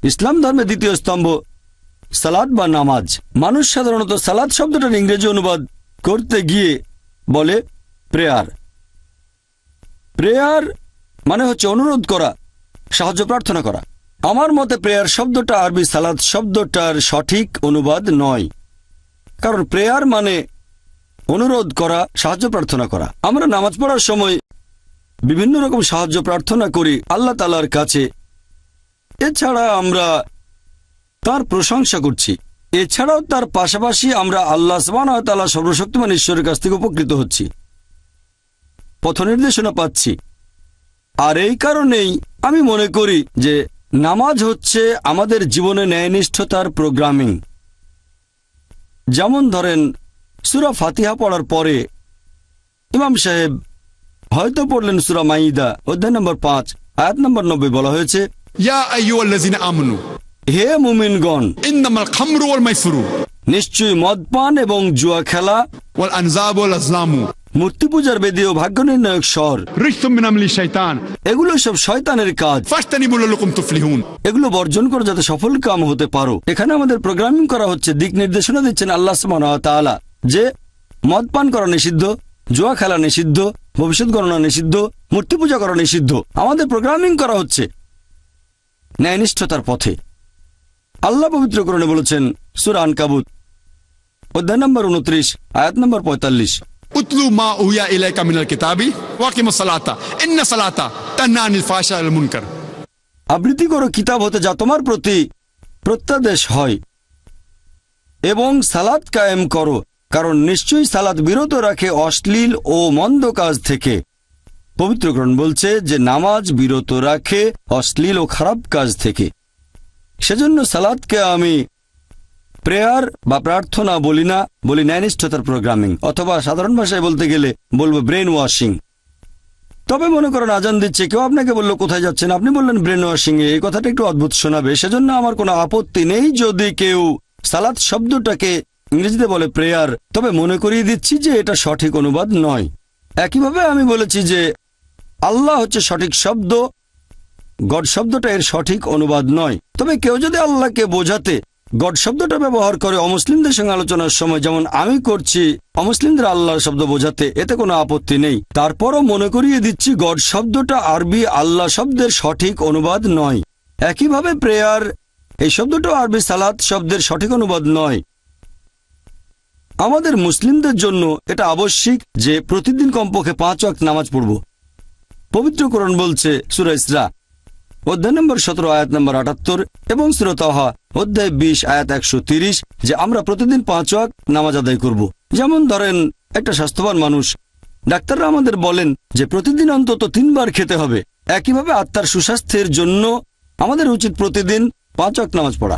ইসলাম ধর্মের দ্বিতীয় স্তম্ভ সালাত বা নামাজ। মানুষ সাধারণত সালাত শব্দটার ইংরেজি অনুবাদ করতে গিয়ে বলে প্রেয়ার। প্রেয়ার মানে হচ্ছে অনুরোধ করা, সাহায্য প্রার্থনা করা। আমার মতে প্রেয়ার শব্দটা আরবি সালাত শব্দটার সঠিক অনুবাদ নয়, কারণ প্রেয়ার মানে অনুরোধ করা, সাহায্য প্রার্থনা করা। আমরা নামাজ পড়ার সময় বিভিন্ন রকম সাহায্য প্রার্থনা করি আল্লাহ তাআলার কাছে। এছাড়া আমরা তার প্রশংসা করছি। এছাড়াও তার পাশাপাশি আমরা আল্লাহ সুবহানাহু ওয়া তাআলা সর্বশক্তিমান ঈশ্বরের কাছ থেকে উপকৃত হচ্ছি, পথ নির্দেশনা পাচ্ছি। আর এই কারণেই আমি মনে করি যে নামাজ হচ্ছে আমাদের জীবনে ন্যায়নিষ্ঠতার প্রোগ্রামিং। যেমন ধরেন সূরা ফাতিহা পড়ার পরে ইমাম সাহেব হয়তো পড়লেন সূরা মাইদা অধ্যায় নম্বর 5 আয়াত নম্বর 90। বলা হয়েছে, ইয়া আইয়ুহাল্লাযিনা আমানু, হে মুমিনগণ, ইন্নামাল খামরু ওয়াল মাইসিরু, নিশ্চয়ই মদপান এবং জুয়া খেলা, ওয়াল আনজাবু ওয়াল আজলামু, মূর্তি পূজার বেদী ও ভাগ্য নির্ণায়ক স্বর, রিজসুম মিন আমালি শাইতান, এগুলো সব শয়তানের কাজ। ফাজতানিবু লাকুম তুফলিহুন, এগুলো বর্জন করে যাতে সফল কাম হতে পারো। এখানে আমাদের প্রোগ্রামিং করা হচ্ছে, দিক নির্দেশনা দিচ্ছেন আল্লাহ সুবহানাহু ওয়া তাআলা যে মদপান করা নিষিদ্ধ, জুয়া খেলা নিষিদ্ধ, ভবিষ্যৎ গণনা নিষিদ্ধ, মূর্তি পূজা করা নিষিদ্ধ। আমাদের প্রোগ্রামিং করা হচ্ছে ন্যায়নিষ্ঠতার পথে। আল্লাহ পবিত্র কোরআনে বলেছেন সূরা আনকাবুত অধ্যায় নম্বর 29 আয়াত নম্বর 45, উতলু মা উহিয়া ইলাইকা মিনাল কিতাবি ওয়াকিমুস সালাতা ইন্না সালাতা তানহা আনিল ফাহশাই ওয়াল মুনকার। আবৃত্তি করো কিতাব হতে যা তোমার প্রতি প্রত্যাদেশ হয়, এবং সালাত কায়েম করো, কারণ নিশ্চয়ই সালাত বিরত রাখে অশ্লীল ও মন্দ কাজ থেকে। পবিত্র কোরআন বলছে যে নামাজ বিরত রাখে অশ্লীল ও খারাপ কাজ থেকে। সেজন্য সালাতকে আমি প্রেয়ার বা প্রার্থনা বলি না, বলি ন্যায়নিষ্ঠতার প্রোগ্রামিং, অথবা সাধারণ ভাষায় বলতে গেলে বলবো ব্রেন ওয়াশিং। তবে মনে করেন আজান দিচ্ছে, কেউ আপনাকে বললো কোথায় যাচ্ছেন, আপনি বললেন ব্রেন ওয়াশিং এ। এই কথাটা একটু অদ্ভুত শোনাবে, সেজন্য আমার কোনো আপত্তি নেই যদি কেউ সালাত শব্দটাকে ইংরেজিতে বলে প্রেয়ার। তবে মনে করিয়ে দিচ্ছি যে এটা সঠিক অনুবাদ নয়। একইভাবে আমি বলেছি যে আল্লাহ হচ্ছে সঠিক শব্দ, গড শব্দটা এর সঠিক অনুবাদ নয়। তবে কেউ যদি আল্লাহকে বোঝাতে গড শব্দটা ব্যবহার করে অমুসলিমদের সঙ্গে আলোচনার সময়, যেমন আমি করছি অমুসলিমদের আল্লাহর শব্দ বোঝাতে, এতে কোনো আপত্তি নেই। তারপরও মনে করিয়ে দিচ্ছি গড শব্দটা আরবি আল্লাহ শব্দের সঠিক অনুবাদ নয়। একইভাবে প্রেয়ার এই শব্দটা আরবি সালাত শব্দের সঠিক অনুবাদ নয়। আমাদের মুসলিমদের জন্য এটা আবশ্যিক যে প্রতিদিন কমপক্ষে 5 ওয়াক্ত নামাজ পড়ব। পবিত্র কোরআন বলছে সূরা ইসরা অধ্যায় নম্বর 17 আয়াত নম্বর 78 এবং সূরা তাহা অধ্যায় 20 আয়াত 130 যে আমরা প্রতিদিন 5 ওয়াক্ত নামাজ আদায় করব। যেমন ধরেন একটা স্বাস্থ্যবান মানুষ, ডাক্তাররা আমাদের বলেন যে প্রতিদিন অন্তত 3 বার খেতে হবে। একইভাবে আত্মার সুস্বাস্থ্যের জন্য আমাদের উচিত প্রতিদিন 5 ওয়াক্ত নামাজ পড়া।